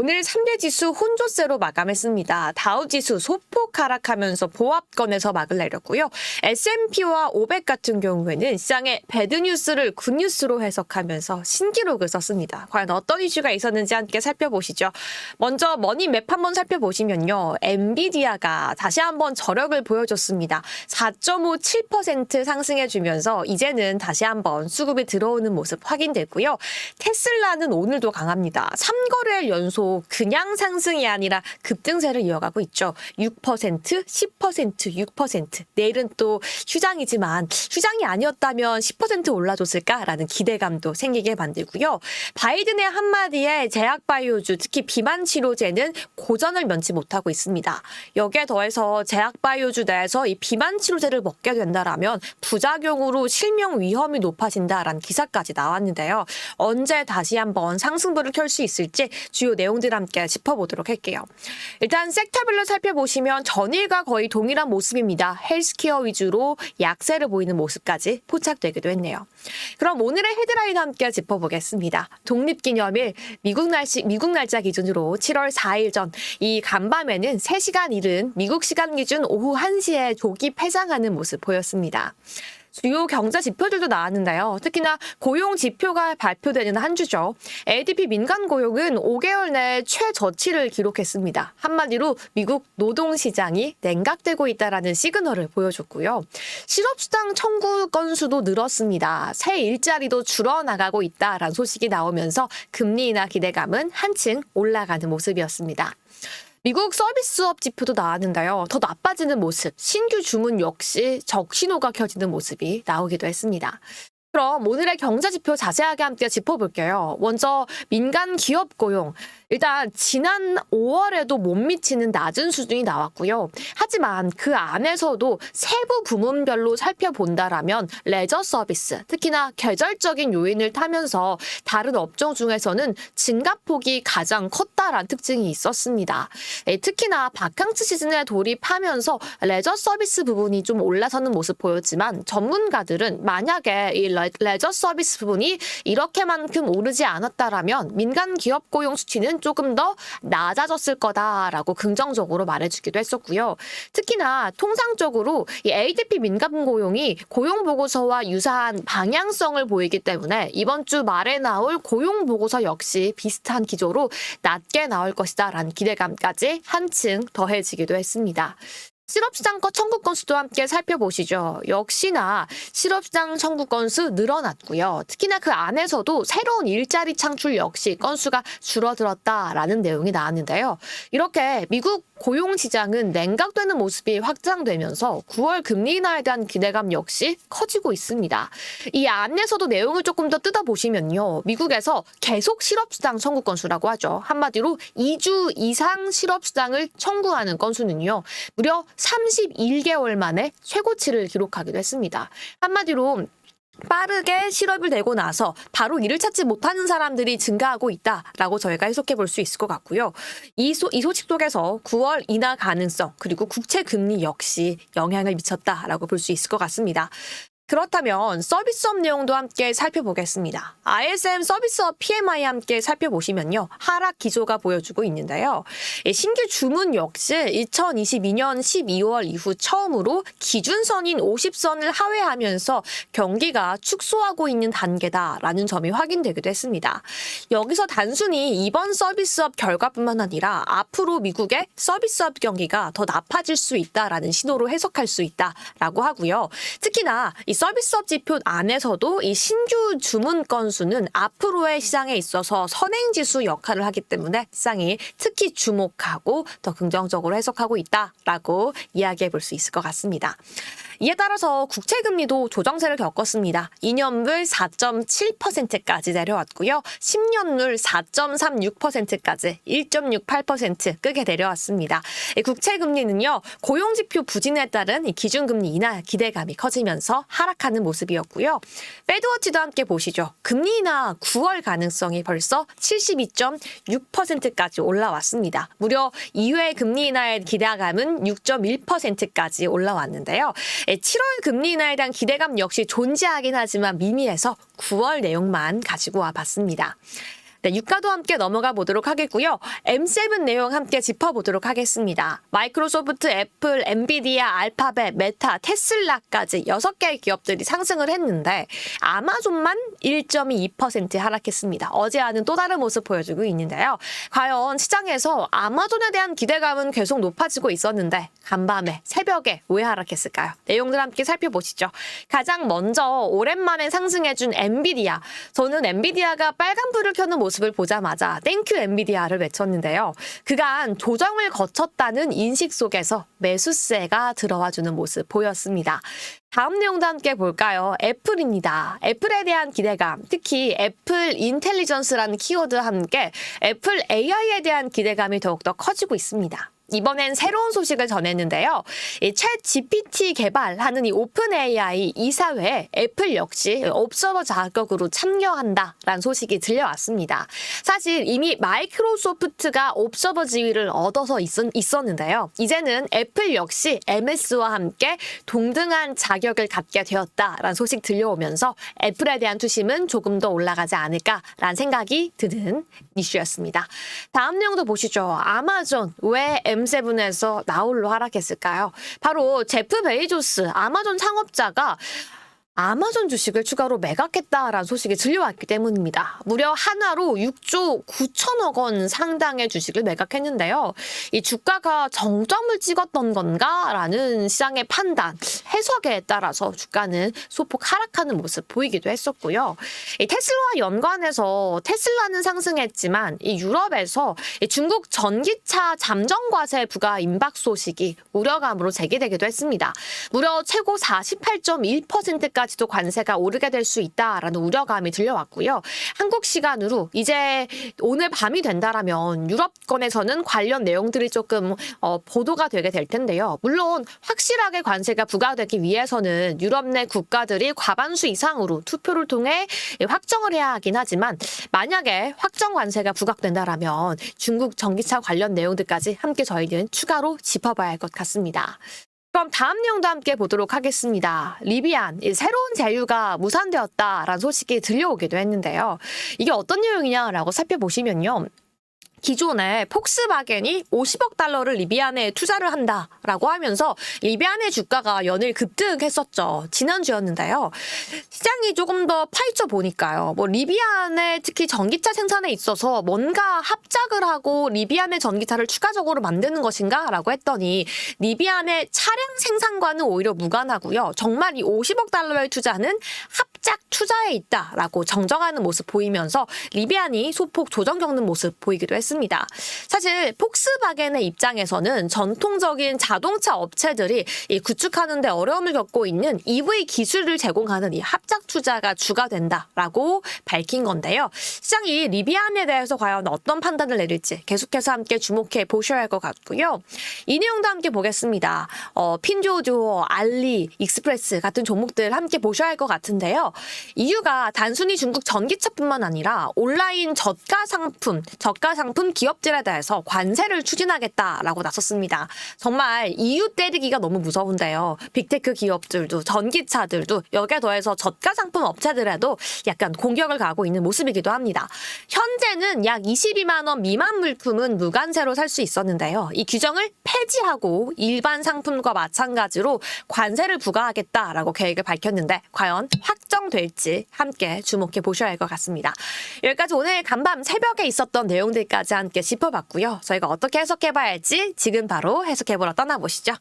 오늘 3대 지수 혼조세로 마감했습니다. 다우지수 소폭 하락하면서 보합권에서 막을 내렸고요. S&P와 500 같은 경우에는 시장의 배드뉴스를 굿뉴스로 해석하면서 신기록을 썼습니다. 과연 어떤 이슈가 있었는지 함께 살펴보시죠. 먼저 머니맵 한번 살펴보시면요. 엔비디아가 다시 한번 저력을 보여줬습니다. 4.57% 상승해주면서 이제는 다시 한번 수급이 들어오는 모습 확인됐고요. 테슬라는 오늘도 강합니다. 3거래일 연속 그냥 상승이 아니라 급등세를 이어가고 있죠. 6%, 10%, 6%. 내일은 또 휴장이지만 휴장이 아니었다면 10% 올라줬을까라는 기대감도 생기게 만들고요. 바이든의 한마디에 제약바이오주, 특히 비만 치료제는 고전을 면치 못하고 있습니다. 여기에 더해서 제약바이오주 내에서 이 비만 치료제를 먹게 된다라면 부작용으로 실명 위험이 높아진다라는 기사까지 나왔는데요. 언제 다시 한번 상승부를 켤 수 있을지 주요 내용들 함께 짚어보도록 할게요. 일단 섹터별로 살펴보시면 전일과 거의 동일한 모습입니다. 헬스케어 위주로 약세를 보이는 모습까지 포착되기도 했네요. 그럼 오늘의 헤드라인 함께 짚어보겠습니다. 독립기념일 미국 날짜 기준으로 7월 4일 전 이 간밤에는 3시간 이른 미국 시간 기준 오후 1시에 조기 폐장하는 모습 보였습니다. 주요 경제 지표들도 나왔는데요. 특히나 고용 지표가 발표되는 한 주죠. ADP 민간 고용은 5개월 내 최저치를 기록했습니다. 한마디로 미국 노동시장이 냉각되고 있다는 시그널을 보여줬고요. 실업수당 청구 건수도 늘었습니다. 새 일자리도 줄어나가고 있다라는 소식이 나오면서 금리 인하 기대감은 한층 올라가는 모습이었습니다. 미국 서비스업 지표도 나왔는데요. 더 나빠지는 모습, 신규 주문 역시 적신호가 켜지는 모습이 나오기도 했습니다. 그럼 오늘의 경제지표 자세하게 함께 짚어볼게요. 먼저 민간 기업 고용. 일단 지난 5월에도 못 미치는 낮은 수준이 나왔고요. 하지만 그 안에서도 세부 부문별로 살펴본다라면 레저 서비스, 특히나 계절적인 요인을 타면서 다른 업종 중에서는 증가폭이 가장 컸다라는 특징이 있었습니다. 특히나 바캉스 시즌에 돌입하면서 레저 서비스 부분이 좀 올라서는 모습 보였지만 전문가들은 만약에 이 레저 서비스 부분이 이렇게만큼 오르지 않았다라면 민간 기업 고용 수치는 조금 더 낮아졌을 거다라고 긍정적으로 말해주기도 했었고요. 특히나 통상적으로 이 ADP 민간 고용이 고용 보고서와 유사한 방향성을 보이기 때문에 이번 주 말에 나올 고용 보고서 역시 비슷한 기조로 낮게 나올 것이다라는 기대감까지 한층 더해지기도 했습니다. 실업시장 청구 건수도 함께 살펴보시죠. 역시나 실업시장 청구 건수 늘어났고요. 특히나 그 안에서도 새로운 일자리 창출 역시 건수가 줄어들었다라는 내용이 나왔는데요. 이렇게 미국 고용시장은 냉각되는 모습이 확장되면서 9월 금리 인하에 대한 기대감 역시 커지고 있습니다. 이 안에서도 내용을 조금 더 뜯어보시면요. 미국에서 계속 실업수당 청구 건수라고 하죠. 한마디로 2주 이상 실업수당을 청구하는 건수는요. 무려 31개월 만에 최고치를 기록하기도 했습니다. 한마디로 빠르게 실업을 내고 나서 바로 일을 찾지 못하는 사람들이 증가하고 있다라고 저희가 해석해 볼 수 있을 것 같고요. 이 소식 속에서 9월 인하 가능성 그리고 국채 금리 역시 영향을 미쳤다라고 볼 수 있을 것 같습니다. 그렇다면 서비스업 내용도 함께 살펴보겠습니다. ISM 서비스업 PMI 함께 살펴보시면요. 하락 기조가 보여주고 있는데요. 신규 주문 역시 2022년 12월 이후 처음으로 기준선인 50선을 하회하면서 경기가 축소하고 있는 단계다라는 점이 확인되기도 했습니다. 여기서 단순히 이번 서비스업 결과뿐만 아니라 앞으로 미국의 서비스업 경기가 더 나빠질 수 있다라는 신호로 해석할 수 있다라고 하고요. 특히나 이 서비스업 지표 안에서도 이 신규 주문 건수는 앞으로의 시장에 있어서 선행지수 역할을 하기 때문에 시장이 특히 주목하고 더 긍정적으로 해석하고 있다라고 이야기해 볼 수 있을 것 같습니다. 이에 따라서 국채금리도 조정세를 겪었습니다. 2년물 4.7%까지 내려왔고요. 10년물 4.36%까지 1.68% 끄게 내려왔습니다. 국채금리는요. 고용지표 부진에 따른 기준금리 인하 기대감이 커지면서 하락하는 모습이었고요. 페드워치도 함께 보시죠. 금리 인하 9월 가능성이 벌써 72.6%까지 올라왔습니다. 무려 2회 금리 인하의 기대감은 6.1%까지 올라왔는데요. 7월 금리 인하에 대한 기대감 역시 존재하긴 하지만 미미해서 9월 내용만 가지고 와봤습니다. 네, 유가도 함께 넘어가 보도록 하겠고요. M7 내용 함께 짚어보도록 하겠습니다. 마이크로소프트, 애플, 엔비디아, 알파벳, 메타, 테슬라까지 6개의 기업들이 상승을 했는데 아마존만 1.2% 하락했습니다. 어제와는 또 다른 모습 보여주고 있는데요. 과연 시장에서 아마존에 대한 기대감은 계속 높아지고 있었는데 간밤에 새벽에 왜 하락했을까요? 내용들 함께 살펴보시죠. 가장 먼저 오랜만에 상승해준 엔비디아. 저는 엔비디아가 빨간불을 켜는 모습을 보자마자 땡큐 엔비디아를 외쳤는데요. 그간 조정을 거쳤다는 인식 속에서 매수세가 들어와주는 모습 보였습니다. 다음 내용도 함께 볼까요? 애플입니다. 애플에 대한 기대감, 특히 애플 인텔리전스라는 키워드와 함께 애플 AI에 대한 기대감이 더욱더 커지고 있습니다. 이번엔 새로운 소식을 전했는데요. 이 챗 GPT 개발하는 이 오픈 AI 이사회에 애플 역시 옵저버 자격으로 참여한다라는 소식이 들려왔습니다. 사실 이미 마이크로소프트가 옵저버 지위를 얻어서 있었는데요. 이제는 애플 역시 MS와 함께 동등한 자격을 갖게 되었다라는 소식 들려오면서 애플에 대한 투심은 조금 더 올라가지 않을까라는 생각이 드는 이슈였습니다. 다음 내용도 보시죠. 아마존 왜 M7에서 나홀로 하락했을까요? 바로 제프 베이조스, 아마존 창업자가 아마존 주식을 추가로 매각했다라는 소식이 들려왔기 때문입니다. 무려 한화로 6조 9천억 원 상당의 주식을 매각했는데요. 이 주가가 정점을 찍었던 건가라는 시장의 판단, 해석에 따라서 주가는 소폭 하락하는 모습 보이기도 했었고요. 이 테슬라와 연관해서 테슬라는 상승했지만 이 유럽에서 이 중국 전기차 잠정 과세 부과 임박 소식이 우려감으로 제기되기도 했습니다. 무려 최고 48.1%까지 도 관세가 오르게 될 수 있다라는 우려감이 들려왔고요. 한국 시간으로 이제 오늘 밤이 된다라면 유럽권에서는 관련 내용들이 조금 보도가 되게 될 텐데요. 물론 확실하게 관세가 부과되기 위해서는 유럽 내 국가들이 과반수 이상으로 투표를 통해 확정을 해야 하긴 하지만 만약에 확정 관세가 부각된다라면 중국 전기차 관련 내용들까지 함께 저희는 추가로 짚어봐야 할 것 같습니다. 그럼 다음 내용도 함께 보도록 하겠습니다. 리비안, 새로운 제휴가 무산되었다라는 소식이 들려오기도 했는데요. 이게 어떤 내용이냐라고 살펴보시면요. 기존에 폭스바겐이 50억 달러를 리비안에 투자를 한다라고 하면서 리비안의 주가가 연일 급등했었죠. 지난주였는데요. 시장이 조금 더 파헤쳐 보니까요. 리비안의 특히 전기차 생산에 있어서 뭔가 합작을 하고 리비안의 전기차를 추가적으로 만드는 것인가라고 했더니 리비안의 차량 생산과는 오히려 무관하고요. 정말 이 50억 달러의 투자는 합작 투자에 있다라고 정정하는 모습 보이면서 리비안이 소폭 조정 겪는 모습 보이기도 했습니다. 사실 폭스바겐의 입장에서는 전통적인 자동차 업체들이 이 구축하는 데 어려움을 겪고 있는 EV 기술을 제공하는 이 합작 투자가 주가 된다라고 밝힌 건데요. 시장이 리비안에 대해서 과연 어떤 판단을 내릴지 계속해서 함께 주목해 보셔야 할 것 같고요. 이 내용도 함께 보겠습니다. 핀조조, 알리, 익스프레스 같은 종목들 함께 보셔야 할 것 같은데요. 이유가 단순히 중국 전기차뿐만 아니라 온라인 저가 상품 기업들에 대해서 관세를 추진하겠다라고 나섰습니다. 정말 EU 때리기가 너무 무서운데요. 빅테크 기업들도 전기차들도 여기에 더해서 저가 상품 업체들에도 약간 공격을 가하고 있는 모습이기도 합니다. 현재는 약 22만 원 미만 물품은 무관세로 살 수 있었는데요. 이 규정을 폐지하고 일반 상품과 마찬가지로 관세를 부과하겠다라고 계획을 밝혔는데 과연 확정될지 함께 주목해 보셔야 할 것 같습니다. 여기까지 오늘 간밤 새벽에 있었던 내용들까지 함께 짚어봤고요. 저희가 어떻게 해석해봐야 할지 지금 바로 해석해보러 떠나보시죠.